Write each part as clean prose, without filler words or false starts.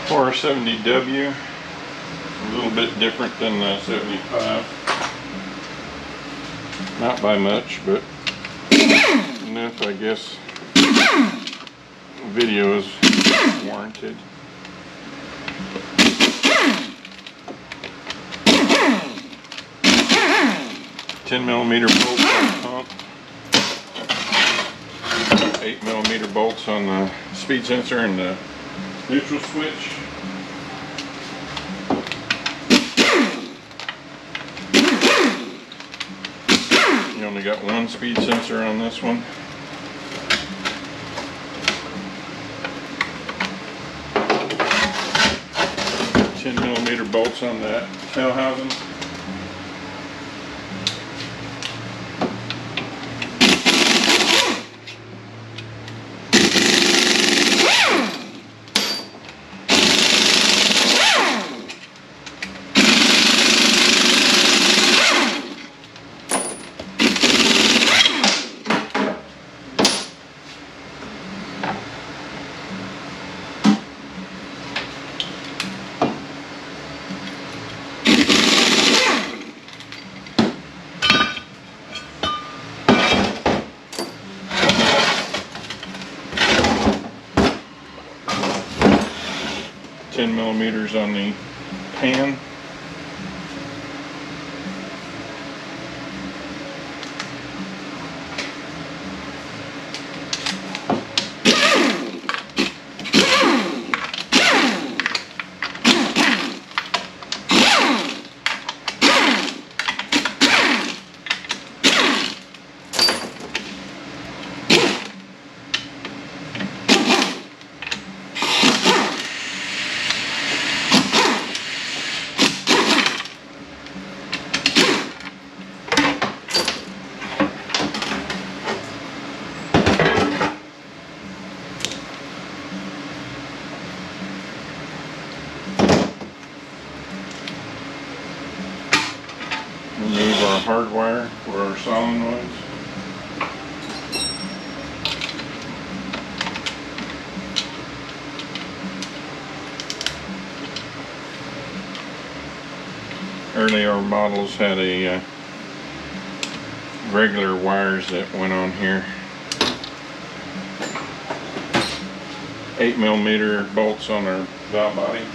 470W, a little bit different than the 75. Not by much, but enough, I guess. Video is warranted. $10mm bolts on the pump, 8mm bolts on the speed sensor and the neutral switch. You only got one speed sensor on this one. $10mm bolts on that tail housing. $10mm on the pan. Remove our hard wire for our solenoids. Earlier models had a regular wires that went on here. 8mm bolts on our valve body.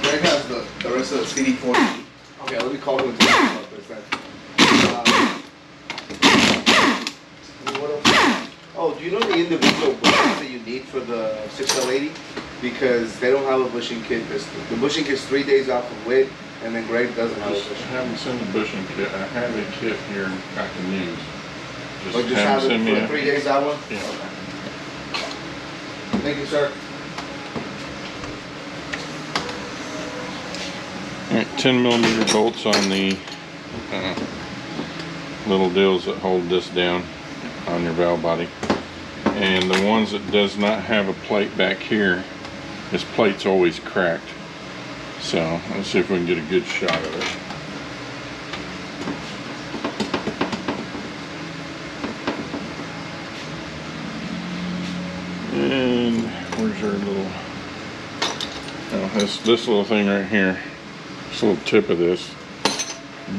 Greg has the rest of the CD40. Okay, let me call him and talk about this then. Oh, do you know the individual bushings that you need for the 6L80? Because they don't have a bushing kit. The bushing kit's 3 days out from WIT, and then Greg doesn't have a bushing. I haven't sent a bushing kit. I have a kit here I can use. Just have it for the 3 days out one? Yeah. Thank you, sir. Alright, 10mm bolts on the little deals that hold this down on your valve body. And the ones that does not have a plate back here, this plate's always cracked. So let's see if we can get a good shot of it. And where's our little, oh, this little thing right here, this little tip of this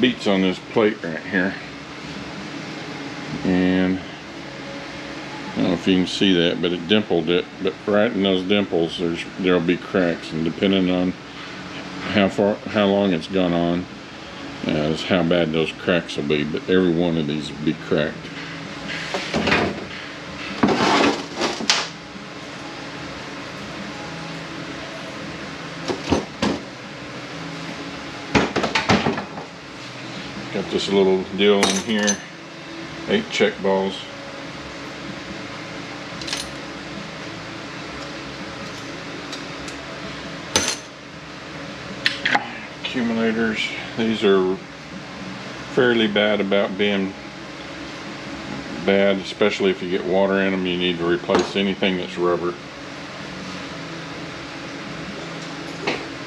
beats on this plate right here. And I don't know if you can see that, but it dimpled it. But right in those dimples, there'll be cracks, and depending on how long it's gone on, is how bad those cracks will be. But every one of these will be cracked. Got this little deal in here, 8 check balls. Accumulators, these are fairly bad about being bad, especially if you get water in them. You need to replace anything that's rubber.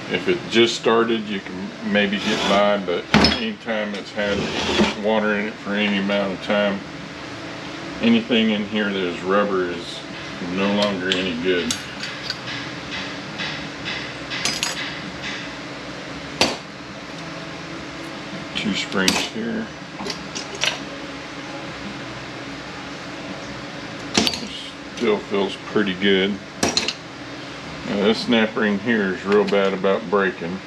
If it just started, you can maybe get by, but anytime it's had water in it for any amount of time, anything in here that is rubber is no longer any good. Two springs here. This still feels pretty good. Now this snap ring here is real bad about breaking.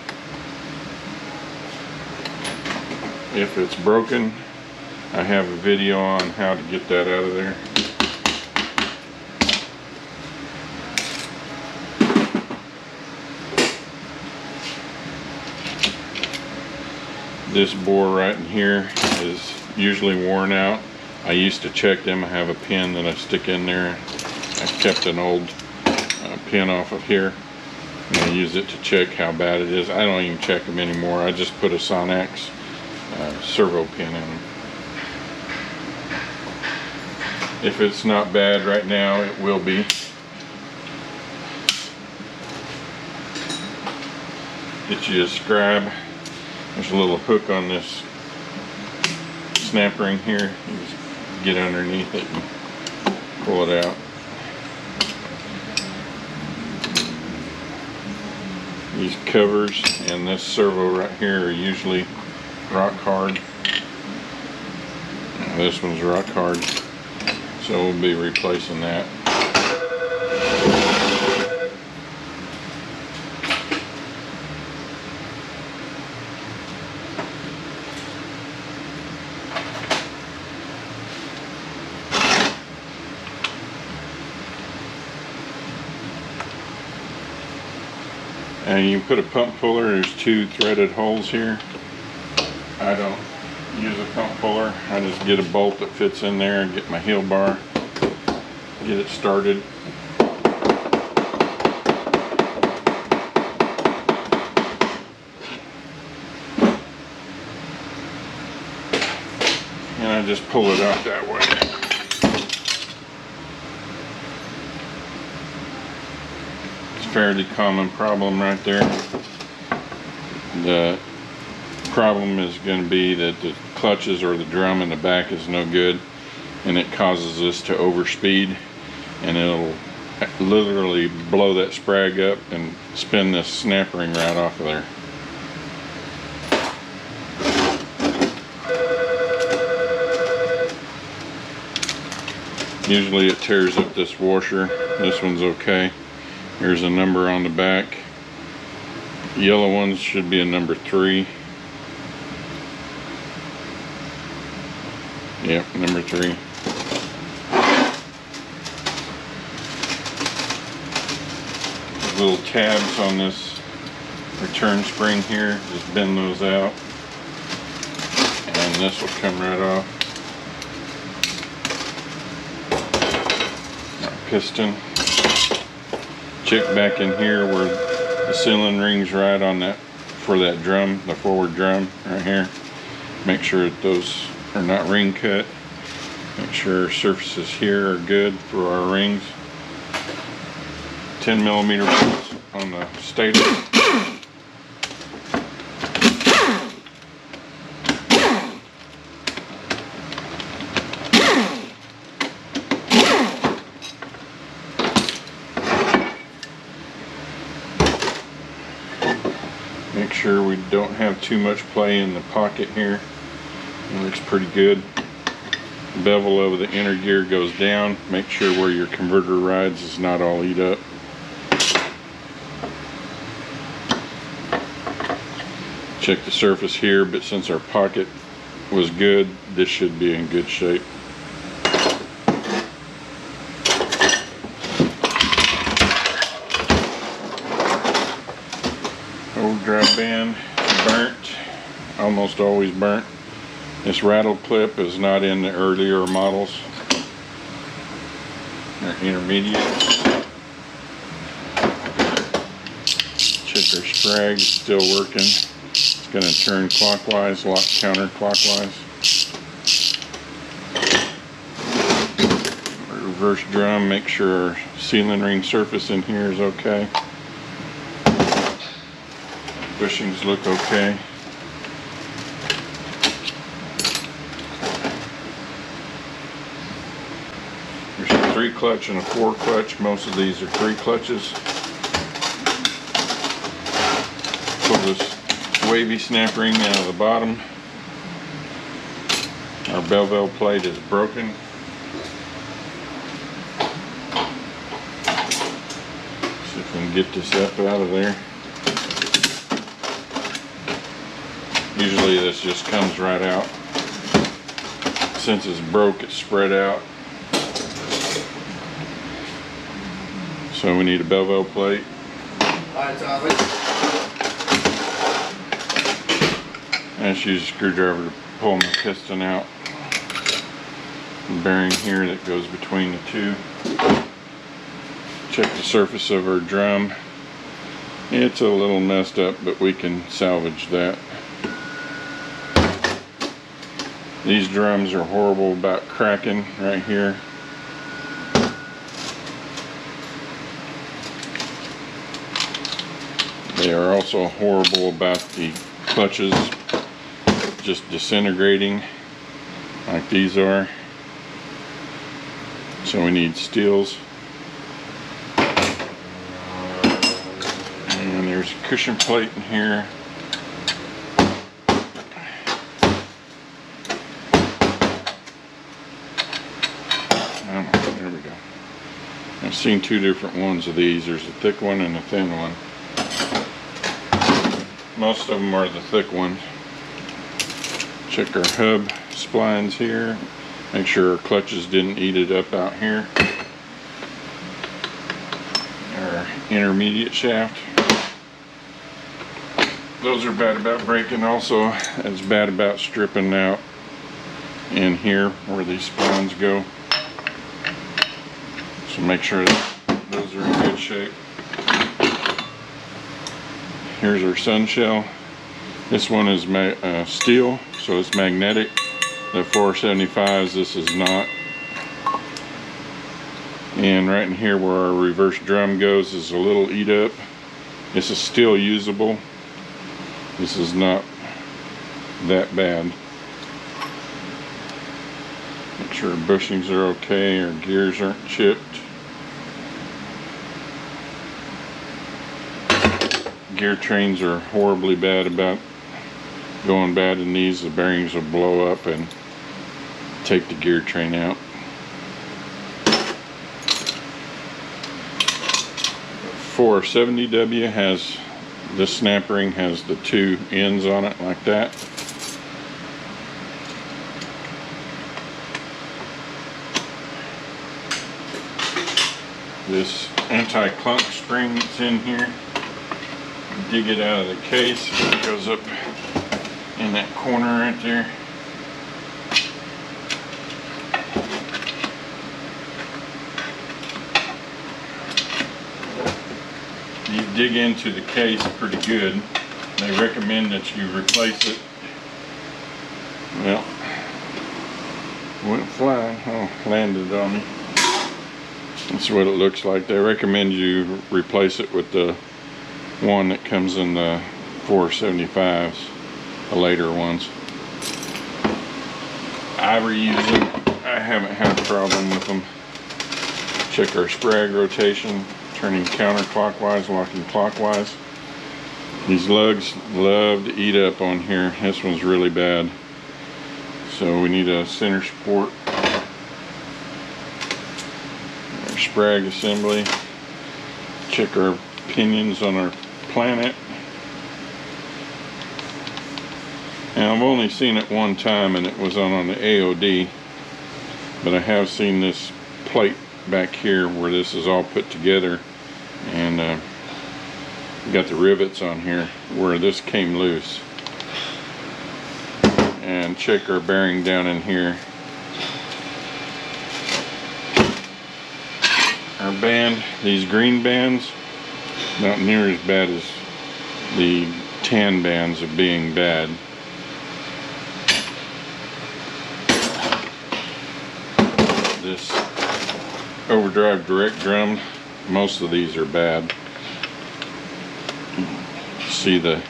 If it's broken, I have a video on how to get that out of there. This bore right in here is usually worn out. I used to check them. I have a pin that I stick in there. I kept an old pin off of here, and I use it to check how bad it is. I don't even check them anymore. I just put a Sonax servo pin in them. If it's not bad right now, it will be. Get you a scribe. There's a little hook on this snap ring here. You just get underneath it and pull it out. These covers and this servo right here are usually rock hard. This one's rock hard, so we'll be replacing that. And you can put a pump puller. There's 2 threaded holes here. I don't use a pump puller. I just get a bolt that fits in there and get my heel bar, get it started. And I just pull it out that way. Fairly common problem right there. The problem is going to be that the clutches or the drum in the back is no good, and it causes this to overspeed, and it'll literally blow that sprag up and spin this snap ring right off of there. Usually it tears up this washer. This one's okay. Here's a number on the back. Yellow ones should be a number 3. Yep, number 3. Little tabs on this return spring here, just bend those out, and this will come right off. Our piston. Check back in here where the sealing ring's right on that, for that drum, the forward drum right here. Make sure that those are not ring cut. Make sure surfaces here are good for our rings. 10mm bolts on the stator. Make sure we don't have too much play in the pocket here. It looks pretty good. Bevel over the inner gear goes down. Make sure where your converter rides is not all eat up. Check the surface here, but since our pocket was good, this should be in good shape. Overdrive band, burnt, almost always burnt. This rattle clip is not in the earlier models. They're intermediate. Check our sprag, still working. It's going to turn clockwise, lock counterclockwise. Reverse drum, make sure our sealing ring surface in here is okay. Bushings look okay. There's a 3 clutch and a 4 clutch. Most of these are 3 clutches. Pull this wavy snap ring out of the bottom. Our bevel plate is broken. See if we can get this up out of there. Usually this just comes right out. Since it's broke, it's spread out. So we need a bevel plate. Alright, so And just use a screwdriver to pull my piston out. The bearing here that goes between the two. Check the surface of our drum. It's a little messed up, but we can salvage that. These drums are horrible about cracking right here. They are also horrible about the clutches just disintegrating like these are. So we need steels. And there's a cushion plate in here. There we go. I've seen 2 different ones of these. There's a thick one and a thin one. Most of them are the thick ones. Check our hub splines here. Make sure our clutches didn't eat it up out here. Our intermediate shaft. Those are bad about breaking. Also, it's bad about stripping out in here where these splines go. So make sure that those are in good shape. Here's our sun shell. This one is steel, so it's magnetic. The 475s, this is not. And right in here where our reverse drum goes is a little eat up. This is still usable. This is not that bad. Make sure our bushings are okay, our gears aren't chipped. Gear trains are horribly bad about going bad in these. The bearings will blow up and take the gear train out. 470W has, this snap ring has the 2 ends on it like that. This anti-clunk spring that's in here, dig it out of the case. It goes up in that corner right there. You dig into the case pretty good. They recommend that you replace it. Well, went flying. Oh, landed on me. That's what it looks like. They recommend you replace it with the one that comes in the 475s, the later ones. I reuse them. I haven't had a problem with them. Check our sprag rotation, turning counterclockwise, locking clockwise. These lugs love to eat up on here. This one's really bad. So we need a center support. Our sprag assembly. Check our pinions on our Planet. And I've only seen it one time, and it was on the AOD, but I have seen this plate back here where this is all put together, and got the rivets on here where this came loose. and check our bearing down in here. Our band, these green bands, not near as bad as the tan bands of being bad. This overdrive direct drum, most of these are bad. See the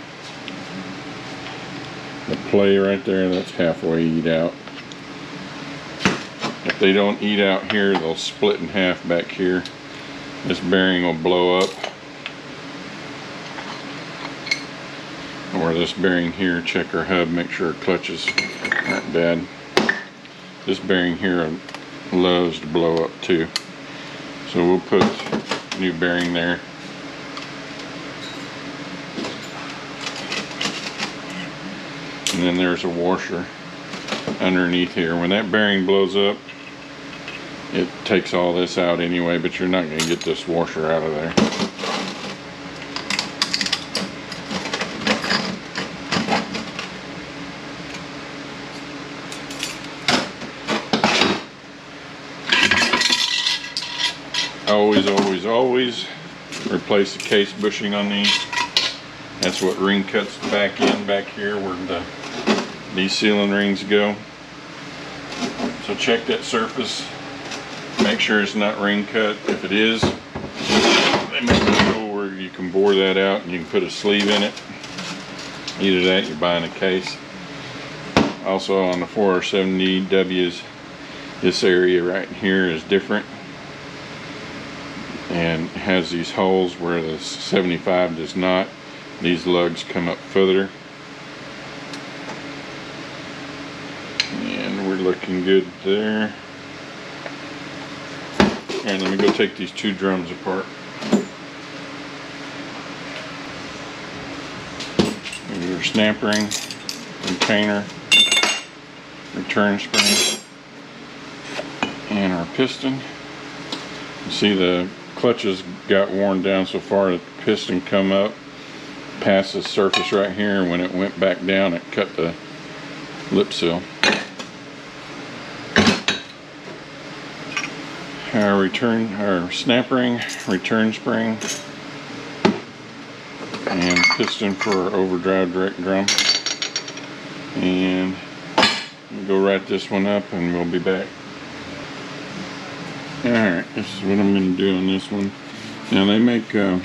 play right there, that's halfway eat out. If they don't eat out here, they'll split in half back here. This bearing will blow up. Or this bearing here, check our hub, make sure our clutches aren't bad. This bearing here loves to blow up too. So we'll put a new bearing there. And then there's a washer underneath here. When that bearing blows up, it takes all this out anyway, but you're not going to get this washer out of there. Always replace the case bushing on these. That's what ring cuts back here where these sealing rings go. So check that surface, make sure it's not ring cut. If it is, they make a tool where you can bore that out and you can put a sleeve in it. Either that, you're buying a case. Also on the 4R70Ws, this area right here is different and has these holes where the 75 does not. These lugs come up further. And we're looking good there. And let me go take these two drums apart. There's your snap ring, container, return spring, and our piston. You see the clutches got worn down so far that the piston come up past the surface right here, and when it went back down it cut the lip seal. Our snap ring, return spring, and piston for our overdrive direct drum. And we'll go write this one up and we'll be back. Alright, this is what I'm going to do on this one. Now they make a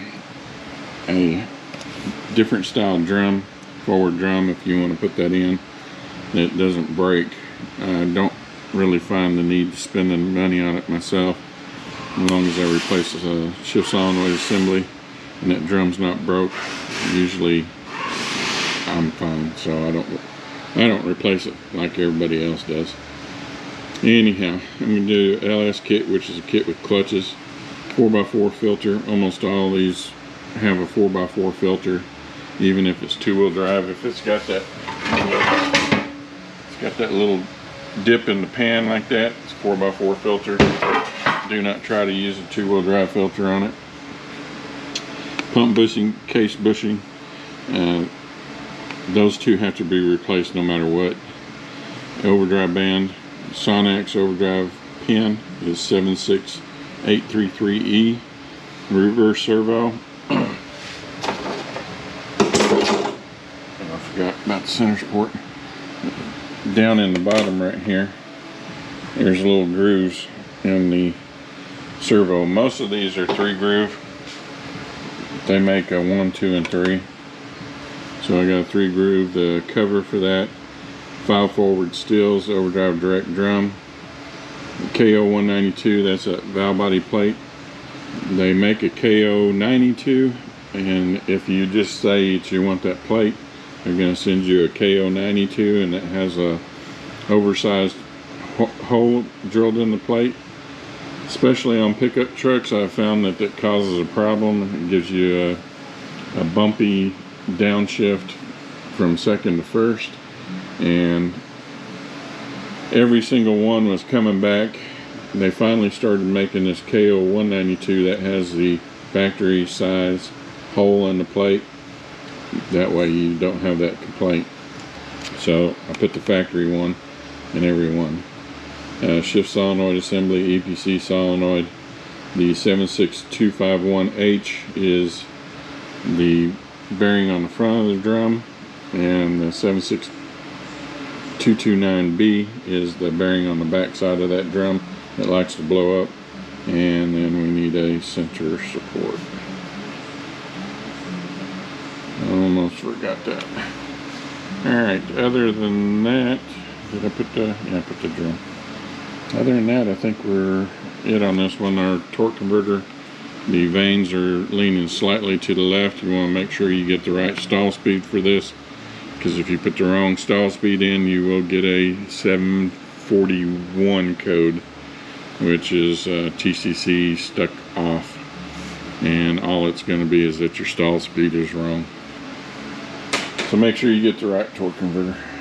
different style drum, forward drum, if you want to put that in, that doesn't break. I don't really find the need to spend the money on it myself, as long as I replace a shift solenoid assembly and that drum's not broke. Usually I'm fine, so I don't replace it like everybody else does. Anyhow, I'm going to do LS kit, which is a kit with clutches, 4x4 filter. Almost all these have a 4x4 filter, even if it's two-wheel drive. If it's got that little dip in the pan like that, it's a 4x4 filter. Do not try to use a two-wheel drive filter on it. Pump bushing, case bushing, those two have to be replaced no matter what. Overdrive band, Sonax overdrive pin is 76833E. Reverse servo. I forgot about the center support. Down in the bottom right here, there's little grooves in the servo. Most of these are 3-groove. They make a 1, 2, and 3. So I got a 3-groove. The cover for that. 5 forward stills, overdrive direct drum. KO192, that's a valve body plate. They make a KO92, and if you just say that you want that plate, they're going to send you a KO92, and it has a oversized hole drilled in the plate. Especially on pickup trucks, I've found that that causes a problem. It gives you a bumpy downshift from second to first, and every single one was coming back. They finally started making this KO192 that has the factory size hole in the plate. That way you don't have that complaint. So I put the factory one in every one. Shift solenoid assembly, EPC solenoid. The 76251H is the bearing on the front of the drum, and the 76229B is the bearing on the back side of that drum that likes to blow up. And then we need a center support. Almost forgot that. Alright, other tan that, did I put the, yeah, I put the drum. Other than that, I think we're it on this one. Our torque converter, the vanes are leaning slightly to the left. You want to make sure you get the right stall speed for this, because if you put the wrong stall speed in, you will get a 741 code, which is TCC stuck off, and all it's going to be is that your stall speed is wrong. So make sure you get the right torque converter.